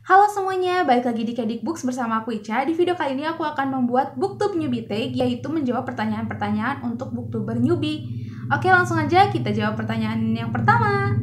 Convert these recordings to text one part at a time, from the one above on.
Halo semuanya, balik lagi di Kedik Books bersama aku Ica. Di video kali ini aku akan membuat booktube newbie tag, yaitu menjawab pertanyaan-pertanyaan untuk booktuber newbie. Oke, langsung aja kita jawab pertanyaan yang pertama.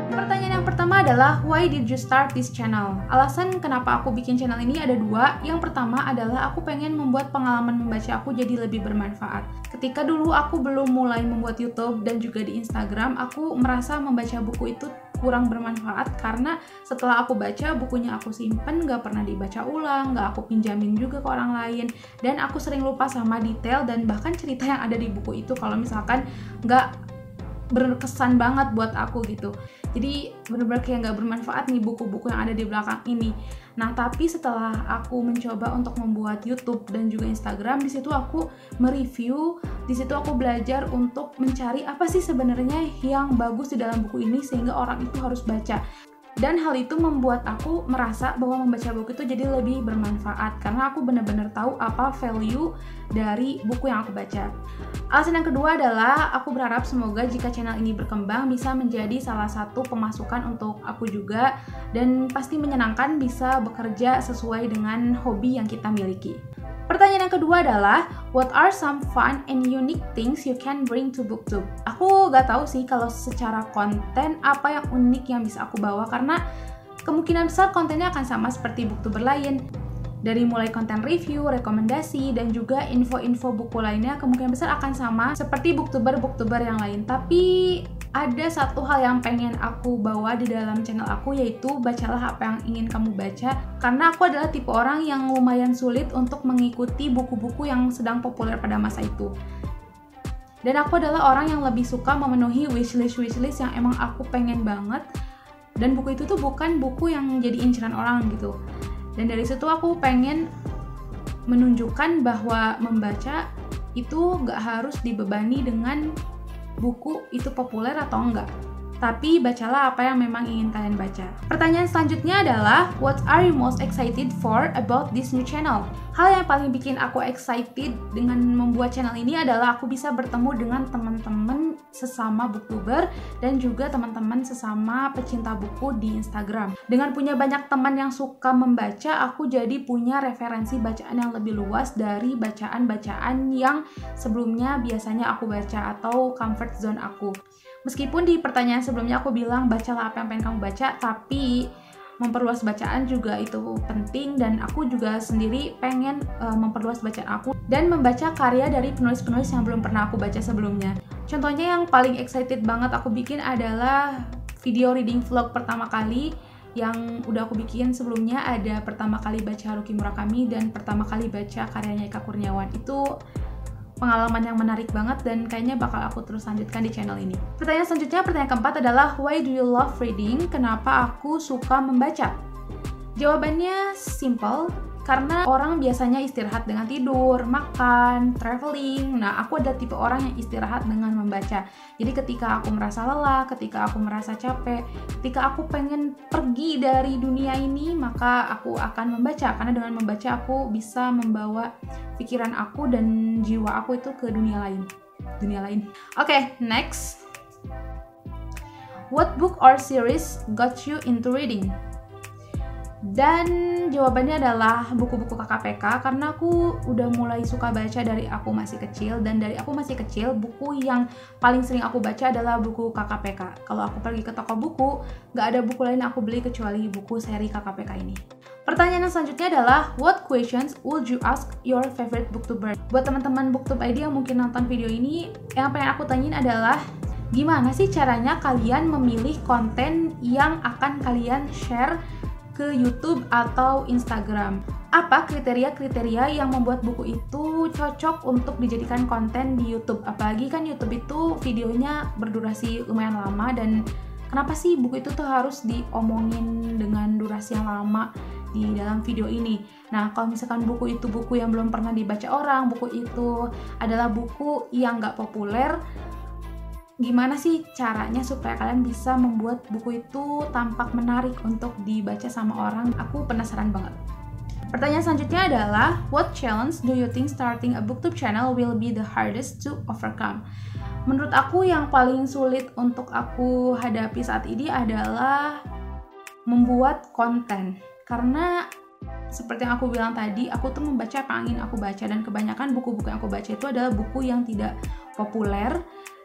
Pertanyaan yang pertama adalah, why did you start this channel? Alasan kenapa aku bikin channel ini ada dua. Yang pertama adalah aku pengen membuat pengalaman membaca aku jadi lebih bermanfaat. Ketika dulu aku belum mulai membuat YouTube dan juga di Instagram, aku merasa membaca buku itu kurang bermanfaat karena setelah aku baca, bukunya aku simpen, gak pernah dibaca ulang, gak aku pinjamin juga ke orang lain, dan aku sering lupa sama detail dan bahkan cerita yang ada di buku itu kalau misalkan gak berkesan banget buat aku gitu. Jadi bener-bener kayak gak bermanfaat nih buku-buku yang ada di belakang ini. Nah, tapi setelah aku mencoba untuk membuat YouTube dan juga Instagram, di situ aku mereview, di situ aku belajar untuk mencari apa sih sebenarnya yang bagus di dalam buku ini sehingga orang itu harus baca. Dan hal itu membuat aku merasa bahwa membaca buku itu jadi lebih bermanfaat karena aku benar-benar tahu apa value dari buku yang aku baca. Alasan yang kedua adalah aku berharap semoga jika channel ini berkembang bisa menjadi salah satu pemasukan untuk aku juga, dan pasti menyenangkan bisa bekerja sesuai dengan hobi yang kita miliki. Pertanyaan yang kedua adalah, what are some fun and unique things you can bring to booktube? Aku gak tahu sih kalau secara konten apa yang unik yang bisa aku bawa karena kemungkinan besar kontennya akan sama seperti booktuber lain. Dari mulai konten review, rekomendasi, dan juga info-info buku lainnya kemungkinan besar akan sama seperti booktuber-booktuber yang lain. Tapi ada satu hal yang pengen aku bawa di dalam channel aku, yaitu bacalah apa yang ingin kamu baca. Karena aku adalah tipe orang yang lumayan sulit untuk mengikuti buku-buku yang sedang populer pada masa itu. Dan aku adalah orang yang lebih suka memenuhi wishlist yang emang aku pengen banget. Dan buku itu tuh bukan buku yang jadi inceran orang gitu. Dan dari situ aku pengen menunjukkan bahwa membaca itu gak harus dibebani dengan buku itu populer atau enggak, tapi bacalah apa yang memang ingin kalian baca. Pertanyaan selanjutnya adalah, what are you most excited for about this new channel? Hal yang paling bikin aku excited dengan membuat channel ini adalah aku bisa bertemu dengan teman-teman sesama booktuber dan juga teman-teman sesama pecinta buku di Instagram. Dengan punya banyak teman yang suka membaca, aku jadi punya referensi bacaan yang lebih luas dari bacaan-bacaan yang sebelumnya biasanya aku baca atau comfort zone aku. Meskipun di pertanyaan sebelumnya aku bilang bacalah apa yang pengen kamu baca, tapi memperluas bacaan juga itu penting, dan aku juga sendiri pengen memperluas bacaan aku dan membaca karya dari penulis-penulis yang belum pernah aku baca sebelumnya. Contohnya yang paling excited banget aku bikin adalah video reading vlog pertama kali yang udah aku bikin sebelumnya. Ada pertama kali baca Haruki Murakami dan pertama kali baca karyanya Eka Kurniawan. Itu pengalaman yang menarik banget dan kayaknya bakal aku terus lanjutkan di channel ini. Pertanyaan selanjutnya, pertanyaan keempat adalah, why do you love reading? Kenapa aku suka membaca? Jawabannya simple, karena orang biasanya istirahat dengan tidur, makan, traveling. Nah, aku adalah tipe orang yang istirahat dengan membaca. Jadi ketika aku merasa lelah, ketika aku merasa capek, ketika aku pengen pergi dari dunia ini, maka aku akan membaca. Karena dengan membaca aku bisa membawa pikiran aku dan jiwa aku itu ke dunia lain. Oke, next. What book or series got you into reading? Dan jawabannya adalah buku-buku KKPK, karena aku udah mulai suka baca dari aku masih kecil, dan dari aku masih kecil buku yang paling sering aku baca adalah buku KKPK. Kalau aku pergi ke toko buku, gak ada buku lain aku beli kecuali buku seri KKPK ini. Pertanyaan yang selanjutnya adalah, what questions would you ask your favorite booktuber? Buat teman-teman booktube ID yang mungkin nonton video ini, yang pengen aku tanyain adalah, gimana sih caranya kalian memilih konten yang akan kalian share ke YouTube atau Instagram? Apa kriteria-kriteria yang membuat buku itu cocok untuk dijadikan konten di YouTube? Apalagi kan YouTube itu videonya berdurasi lumayan lama, dan kenapa sih buku itu tuh harus diomongin dengan durasi yang lama di dalam video ini? Nah, kalau misalkan buku itu buku yang belum pernah dibaca orang, buku itu adalah buku yang gak populer, gimana sih caranya supaya kalian bisa membuat buku itu tampak menarik untuk dibaca sama orang? Aku penasaran banget. Pertanyaan selanjutnya adalah, what challenge do you think starting a booktube channel will be the hardest to overcome? Menurut aku yang paling sulit untuk aku hadapi saat ini adalah membuat konten. Karena seperti yang aku bilang tadi, aku tuh membaca apa yang ingin aku baca, dan kebanyakan buku-buku yang aku baca itu adalah buku yang tidak populer,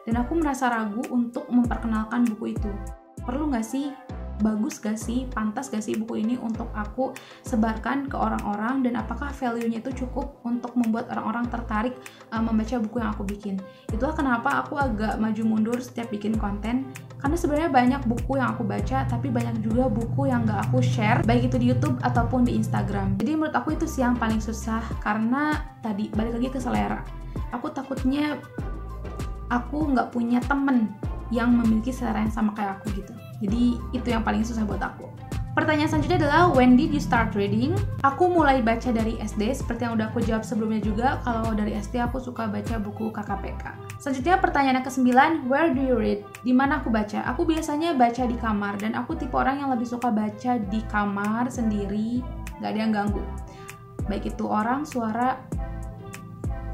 dan aku merasa ragu untuk memperkenalkan buku itu. Perlu nggak sih? Bagus gak sih? Pantas gak sih buku ini untuk aku sebarkan ke orang-orang, dan apakah value-nya itu cukup untuk membuat orang-orang tertarik membaca buku yang aku bikin? Itulah kenapa aku agak maju mundur setiap bikin konten, karena sebenarnya banyak buku yang aku baca, tapi banyak juga buku yang gak aku share, baik itu di YouTube ataupun di Instagram. Jadi menurut aku itu sih yang paling susah, karena tadi balik lagi ke selera. Aku takutnya aku nggak punya temen yang memiliki selera yang sama kayak aku gitu. Jadi itu yang paling susah buat aku. Pertanyaan selanjutnya adalah, when did you start reading? Aku mulai baca dari SD, seperti yang udah aku jawab sebelumnya juga. Kalau dari SD aku suka baca buku KKPK. Selanjutnya pertanyaan yang ke-9, where do you read? Di mana aku baca? Aku biasanya baca di kamar, dan aku tipe orang yang lebih suka baca di kamar sendiri, gak ada yang ganggu. Baik itu orang, suara,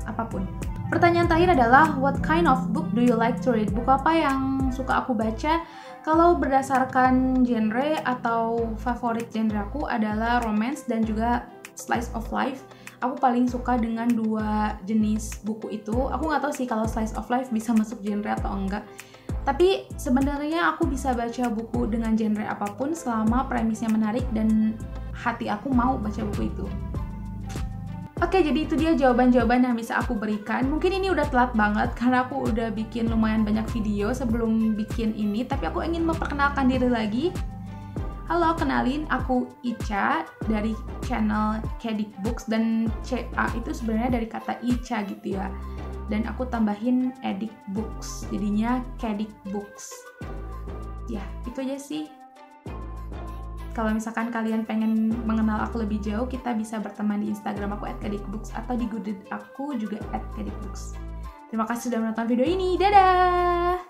apapun. Pertanyaan terakhir adalah, what kind of book do you like to read? Buku apa yang suka aku baca? Kalau berdasarkan genre atau favorit genre aku adalah romance dan juga slice of life. Aku paling suka dengan dua jenis buku itu. Aku nggak tahu sih kalau slice of life bisa masuk genre atau enggak. Tapi sebenarnya aku bisa baca buku dengan genre apapun selama premisnya menarik dan hati aku mau baca buku itu. Oke, jadi itu dia jawaban-jawaban yang bisa aku berikan. Mungkin ini udah telat banget karena aku udah bikin lumayan banyak video sebelum bikin ini, tapi aku ingin memperkenalkan diri lagi. Halo, kenalin, aku Ica dari channel Kedik Books, dan CA itu sebenarnya dari kata Ica gitu ya. Dan aku tambahin Edik Books, jadinya Kedik Books. Ya, itu aja sih. Kalau misalkan kalian pengen mengenal aku lebih jauh, kita bisa berteman di Instagram aku @kedikbooks atau di Goodreads aku juga @kedikbooks. Terima kasih sudah menonton video ini. Dadah!